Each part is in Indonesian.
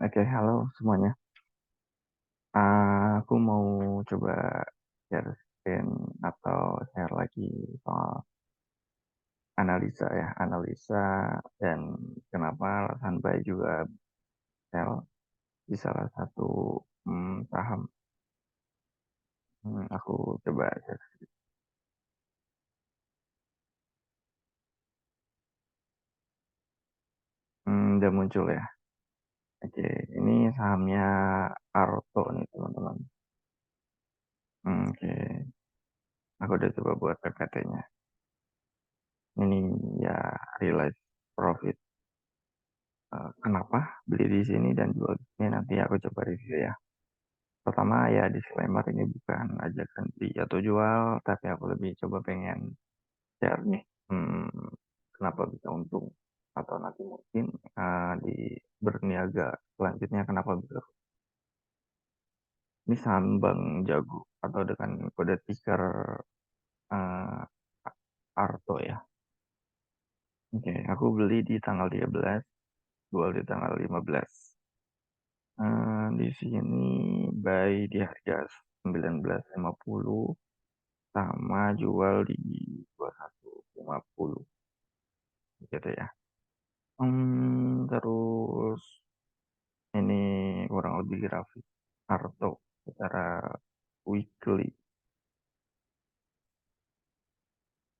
Oke, halo semuanya. Aku mau coba share screen atau share lagi soal analisa dan kenapa alasan buy juga sell di salah satu saham. Aku coba share. Udah muncul ya. Oke, ini sahamnya Arto nih teman-teman. Oke, aku udah coba buat PPT-nya. Ini ya realize profit. Kenapa beli di sini dan jual di sini nanti aku coba review ya. Pertama ya disclaimer ini bukan ajakan beli atau jual, tapi aku lebih coba pengen share nih, kenapa bisa untung atau nanti mungkin di berniaga selanjutnya kenapa bisa. Ini saham Bank Jago atau dengan kode ticker uh, Arto ya. Oke, aku beli di tanggal 13, jual di tanggal 15. Di sini buy di harga 19,50 sama jual di 21,50 gitu ya. Terus ini kurang lebih grafik Arto secara weekly.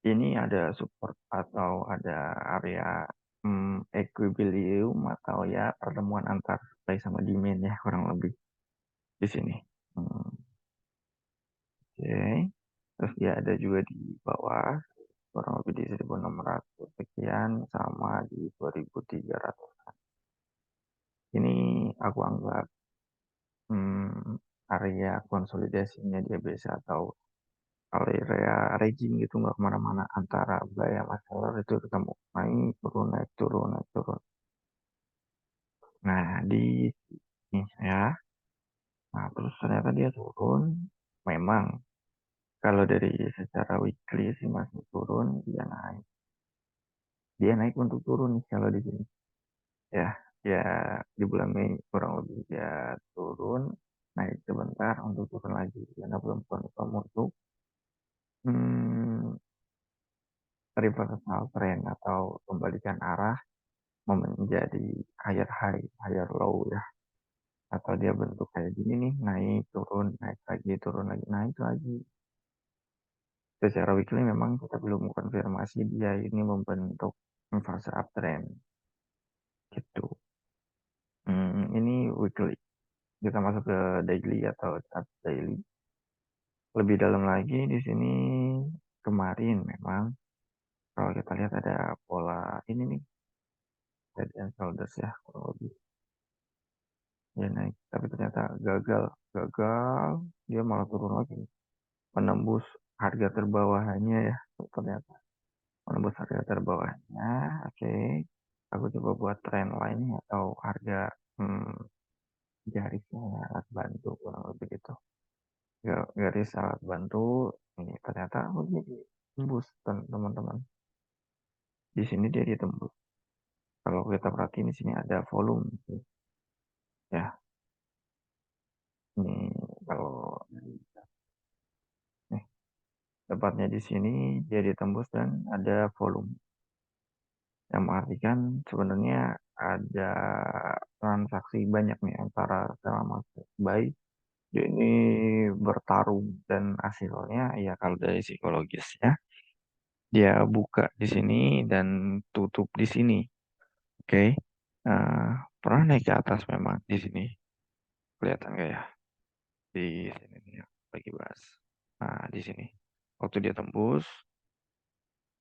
Ini ada support atau ada area equilibrium atau ya pertemuan antar supply sama demand ya kurang lebih di sini. Oke. Terus dia ada juga di bawah kurang lebih di 1.600 sekian sama di 2.300. Ini aku anggap area konsolidasinya dia biasa atau area raging gitu nggak kemana-mana antara buy sama seller itu ketemu naik turun naik turun naik turun. Nah di sini ya, nah terus ternyata dia turun. Memang kalau dari secara weekly sih masih turun, dia naik untuk turun nih kalau di sini. Ya, ya di bulan Mei kurang lebih dia turun, naik sebentar untuk turun lagi karena belum confirm untuk hmm, reversal trend atau kembalikan arah menjadi higher high, higher low ya. Atau dia bentuk kayak gini nih, naik, turun, naik lagi, turun lagi, naik lagi. Secara weekly memang kita belum konfirmasi dia ini membentuk fase uptrend gitu. Ini weekly. Kita masuk ke daily atau chart daily. Lebih dalam lagi di sini kemarin memang kalau kita lihat ada pola ini nih head and shoulders ya kurang lebih dia naik tapi ternyata gagal dia malah turun lagi menembus harga terbawahnya ya ternyata menembus harga terbawahnya. Oke, aku coba buat trend line atau harga garisnya alat bantu kurang lebih gitu. Garis alat bantu ini ternyata dia ditembus teman-teman. Di sini dia ditembus. Kalau kita perhatiin di sini ada volume ya. Ini kalau nih tepatnya di sini dia ditembus dan ada volume yang mengartikan sebenarnya ada transaksi banyak nih antara selama baik dia ini bertarung dan hasilnya ya kalau dari psikologisnya dia buka di sini dan tutup di sini. Oke. Nah, pernah naik ke atas memang di sini. Kelihatan nggak ya? Di sini nih ya, lagi bahas. Nah, di sini. Waktu dia tembus,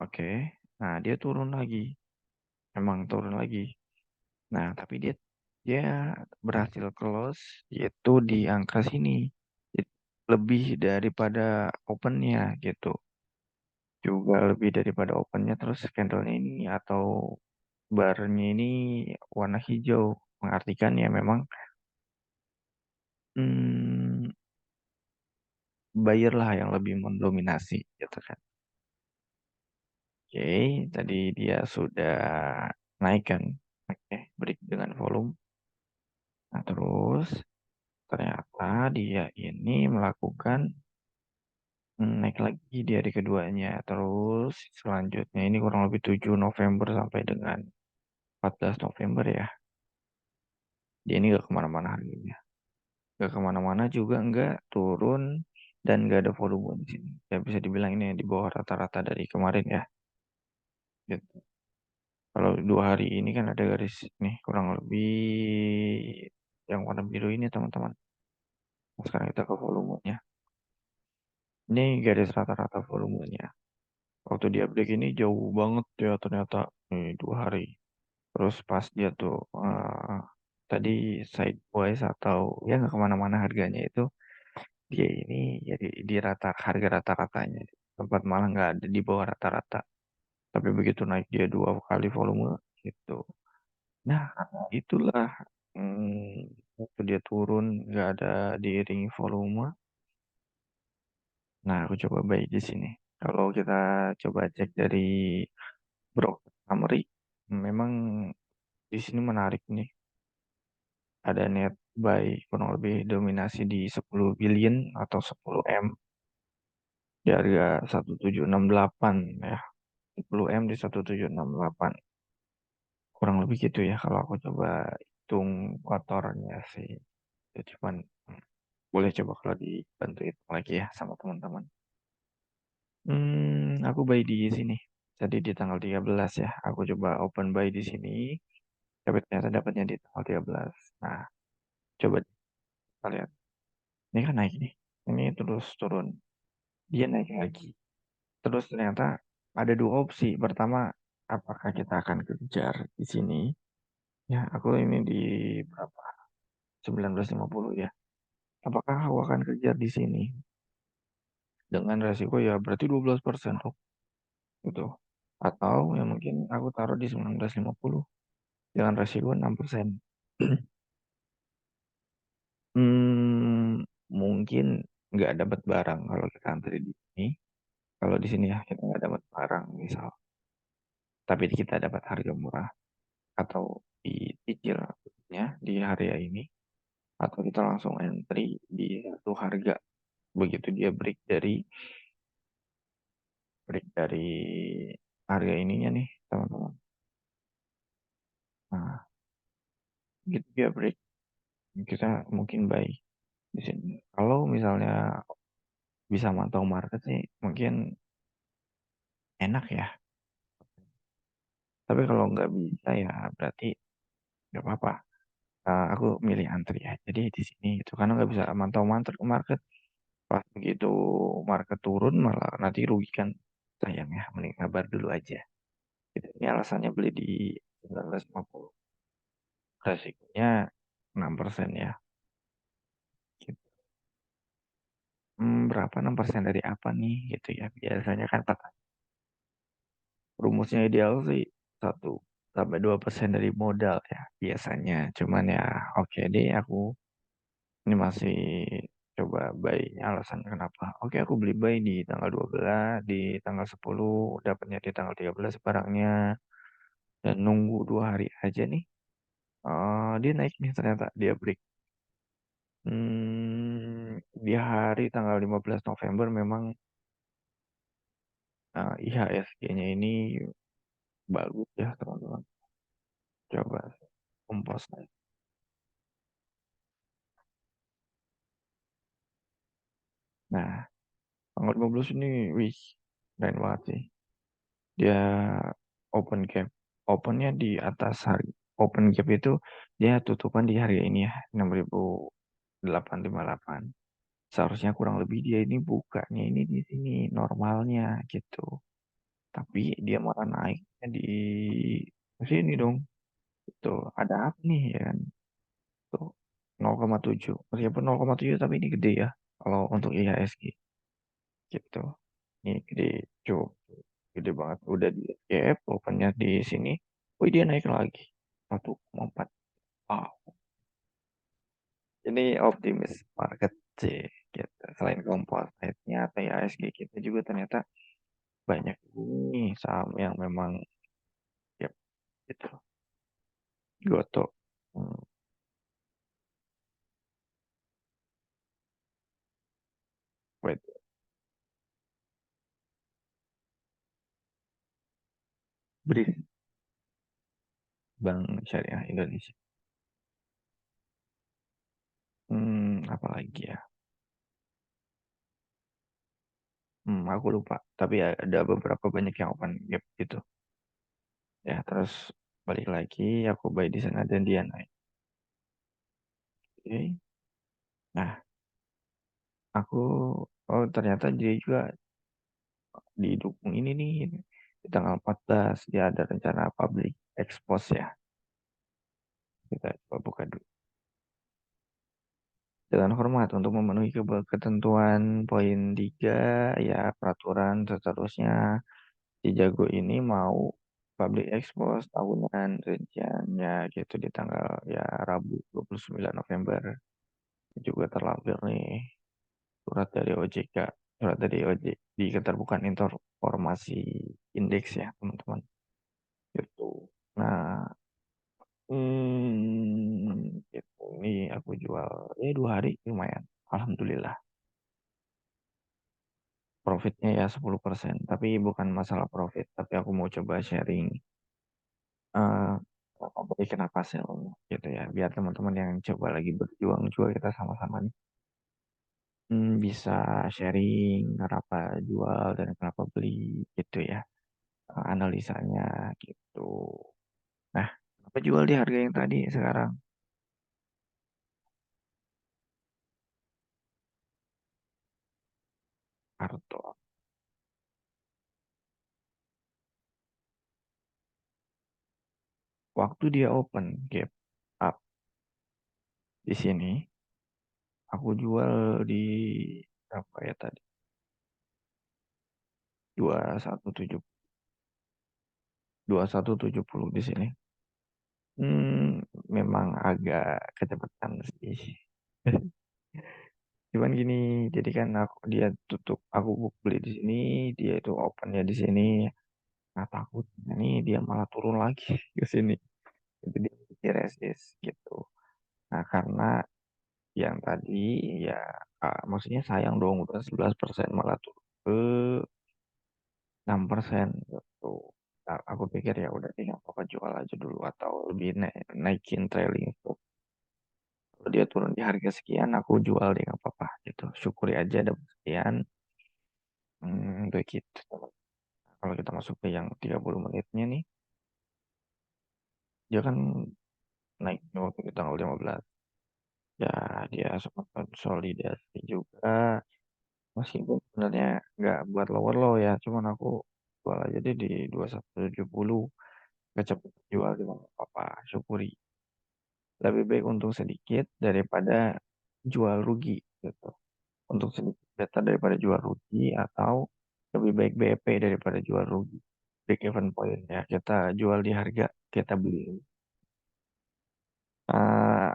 oke. Nah, dia turun lagi. Emang turun lagi. Nah, tapi dia dia berhasil close yaitu di angka sini. Lebih daripada opennya gitu. Juga lebih daripada opennya terus candlenya ini atau barnya ini warna hijau. Mengartikan ya memang hmm, buyer lah yang lebih mendominasi gitu kan. Oke, tadi dia sudah naikkan. Oke, break dengan volume. Nah, terus ternyata dia ini melakukan naik lagi di hari keduanya. Terus selanjutnya ini kurang lebih 7 November sampai dengan 14 November ya. Dia ini gak kemana-mana harganya. Gak kemana-mana juga nggak turun dan nggak ada volume di sini. Ya bisa dibilang ini di bawah rata-rata dari kemarin ya. Gitu. Kalau 2 hari ini kan ada garis nih kurang lebih yang warna biru ini teman-teman. Nah, sekarang kita ke volumenya. Ini garis rata-rata volumenya. Waktu dia break ini jauh banget ya ternyata nih 2 hari. Terus pas dia tuh tadi sideways atau ya nggak kemana-mana harganya itu dia ini jadi di rata harga rata-ratanya tempat malah nggak ada di bawah rata-rata. Tapi begitu naik dia 2 kali volume gitu. Nah itulah waktu dia turun nggak ada diiringi volume. Nah aku coba buy di sini. Kalau kita coba cek dari broker summary, memang di sini menarik nih. Ada net buy kurang lebih dominasi di 10 billion atau 10 M di harga 1768 ya. 10 M di 1768. Kurang lebih gitu ya kalau aku coba hitung kotornya sih. Ya, cuman boleh coba kalau dibantu hitung lagi ya sama teman-teman. Aku buy di sini. Jadi di tanggal 13 ya. Aku coba open buy di sini. Tapi ternyata dapatnya di tanggal 13. Nah, coba kita lihat. Ini kan naik nih. Ini terus turun. Dia naik lagi. Terus ternyata ada 2 opsi. Pertama, apakah kita akan kejar di sini? Ya, aku ini di berapa? 1950 ya. Apakah aku akan kejar di sini? Dengan resiko ya berarti 12% tuh. Gitu. Atau ya mungkin aku taruh di 1950 dengan resiko 6%. Mungkin nggak dapat barang kalau kita antri di sini. Kalau di sini ya kita nggak dapat barang misal. Tapi kita dapat harga murah atau dicicil ya di area ini. Atau kita langsung entry di satu harga. Begitu dia break dari harga ininya nih teman-teman. Nah, gitu dia break kita mungkin buy di sini. Kalau misalnya bisa mantau market sih mungkin enak ya. Tapi kalau nggak bisa ya berarti nggak apa-apa. Aku milih antri ya. Jadi di sini itu karena nggak bisa mantau market pas begitu market turun malah nanti rugikan sayang ya. Mending kabar dulu aja. Gitu. Ini alasannya beli di 1950. Resikonya 6% ya. Gitu. Berapa 6% dari apa nih gitu ya. Biasanya kan rumusnya ideal sih 1 sampai 2% dari modal ya biasanya. Cuman ya oke deh aku ini masih coba buy alasan kenapa. Oke aku beli buy di tanggal 12, di tanggal 10, dapatnya di tanggal 13 barangnya. Dan nunggu 2 hari aja nih. Dia naik nih ternyata dia break. Di hari tanggal 15 November memang IHSG-nya ini bagus ya teman-teman. Coba kompos. Nah, tanggal 15 ini, wih, keren banget sih. Dia open gap. Opennya di atas harga. Open gap itu dia tutupan di harga ini ya, 6.858. Seharusnya kurang lebih dia ini bukanya ini di sini normalnya gitu. Tapi dia malah naiknya di sini dong. Tuh, ada apa nih ya kan? Tuh, 0,7. Meskipun 0,7 tapi ini gede ya kalau untuk IHSG gitu. Ini gede, cukup gede banget. Udah di gap, opennya di sini. Wih, dia naik lagi. 1,4. Wow. Ini optimis market sih. Gitu. Selain composite-nya atau IHSG kita juga ternyata banyak ini saham yang memang ya gitu. Goto. Hmm. BRIS, Bank Syariah Indonesia. Apalagi ya? Aku lupa. Tapi ada beberapa banyak yang open gap gitu. Ya, terus balik lagi, aku buy di sana dan dia naik. Oke. Nah, aku, oh ternyata dia juga didukung ini nih. Di tanggal 14 dia ada rencana public expose ya. Kita coba buka dulu. Dengan hormat untuk memenuhi ketentuan poin 3 ya peraturan seterusnya si Jago ini mau public expose tahunan rinciannya gitu di tanggal ya Rabu 29 November juga terlampir nih surat dari OJK, surat dari OJK di keterbukaan informasi indeks ya teman-teman gitu. Nah, gitu. Ini aku jual 2 hari lumayan. Alhamdulillah. Profitnya ya 10%. Tapi bukan masalah profit. Tapi aku mau coba sharing eh beri kenapa sel gitu ya. Biar teman-teman yang coba lagi berjuang juga kita sama-sama nih. Bisa sharing kenapa jual dan kenapa beli gitu ya. Analisanya gitu. Nah, kenapa jual di harga yang tadi sekarang? Kartu. Waktu dia open gap up di sini, aku jual di berapa ya tadi? 2170, 2170 di sini. Memang agak kecepatan sih. Cuman gini, jadi kan dia tutup, aku beli di sini, dia itu opennya di sini. Nah, takutnya nih dia malah turun lagi ke sini. Itu dia pikir resist gitu. Nah, karena yang tadi ya maksudnya sayang dong udah 11% malah turun ke 6% gitu. Nah, aku pikir ya udah deh nggak apa-apa jual aja dulu atau lebih naikin trailing stop. Kalau dia turun di harga sekian aku jual deh nggak apa-apa gitu. Syukuri aja dapat sekian. Begitu teman. Kalau kita masuk ke yang 30 menitnya nih, dia kan naik waktu di tanggal 15. Ya dia sempat konsolidasi juga. Meskipun sebenarnya nggak buat lower low ya, cuman aku jual aja deh di 2170. Kecepatan jual di mana apa syukuri. Lebih baik untung sedikit daripada jual rugi gitu. Untuk sedikit better daripada jual rugi atau lebih baik BEP daripada jual rugi. Break even point ya kita jual di harga kita beli.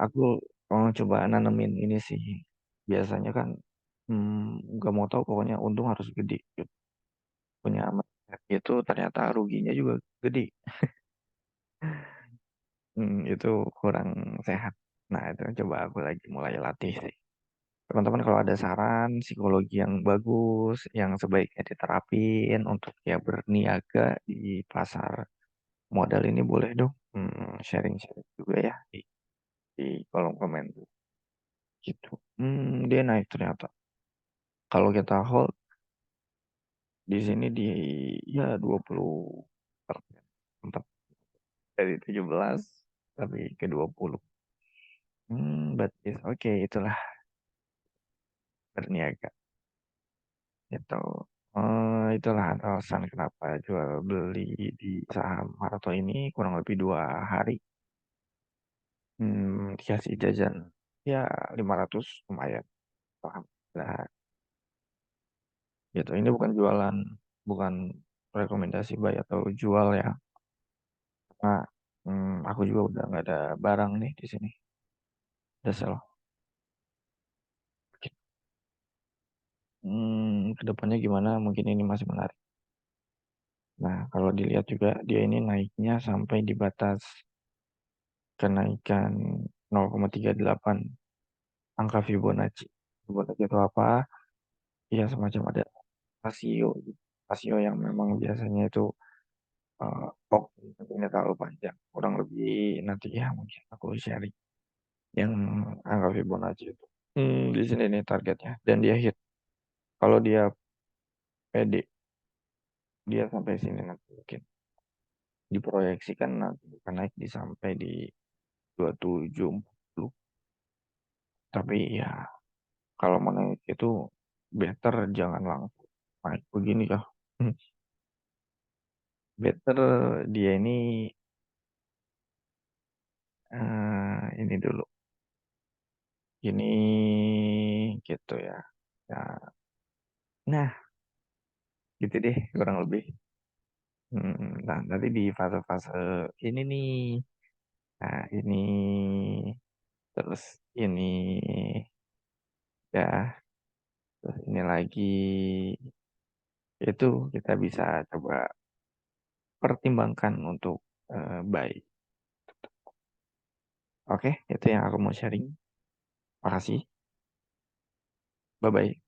Aku mau coba nanemin ini sih. Biasanya kan nggak mau tahu pokoknya untung harus gede gitu. Punya amat itu ternyata ruginya juga gede. Itu kurang sehat. Nah, itu coba aku lagi mulai latih sih. Teman-teman kalau ada saran psikologi yang bagus, yang sebaiknya diterapin untuk ya berniaga di pasar modal ini boleh dong sharing-sharing juga ya di kolom komen gitu. Dia naik ternyata. Kalau kita hold di sini di ya 20%. Sempat dari 17 tapi ke 20. But it's okay, itulah berniaga. Itu itulah alasan kenapa jual beli di saham Maroto ini kurang lebih 2 hari. Dikasih jajan ya 500 lumayan. Alhamdulillah. Gitu. Ini bukan jualan, bukan rekomendasi buy atau jual ya. Karena aku juga udah nggak ada barang nih di sini. Udah sell. Oke. Kedepannya gimana? Mungkin ini masih menarik. Nah, kalau dilihat juga dia ini naiknya sampai di batas kenaikan 0,38 angka Fibonacci. Fibonacci itu apa? Ya semacam ada rasio, rasio yang memang biasanya itu oke, tapi nggak terlalu panjang. Kurang lebih nanti ya mungkin aku sharing yang angka Fibonacci itu. Di sini nih targetnya dan dia hit. Kalau dia pede, dia sampai sini nanti mungkin diproyeksikan nanti akan naik sampai di 27 40. Tapi ya kalau mau naik itu better jangan langsung naik begini ya. Better dia ini dulu. Ini gitu ya. Ya, nah, gitu deh kurang lebih. Nah, nanti di fase-fase ini nih. Nah, ini terus ini ya, terus ini lagi itu kita bisa coba pertimbangkan untuk buy. Oke, itu yang aku mau sharing. Makasih. Bye bye.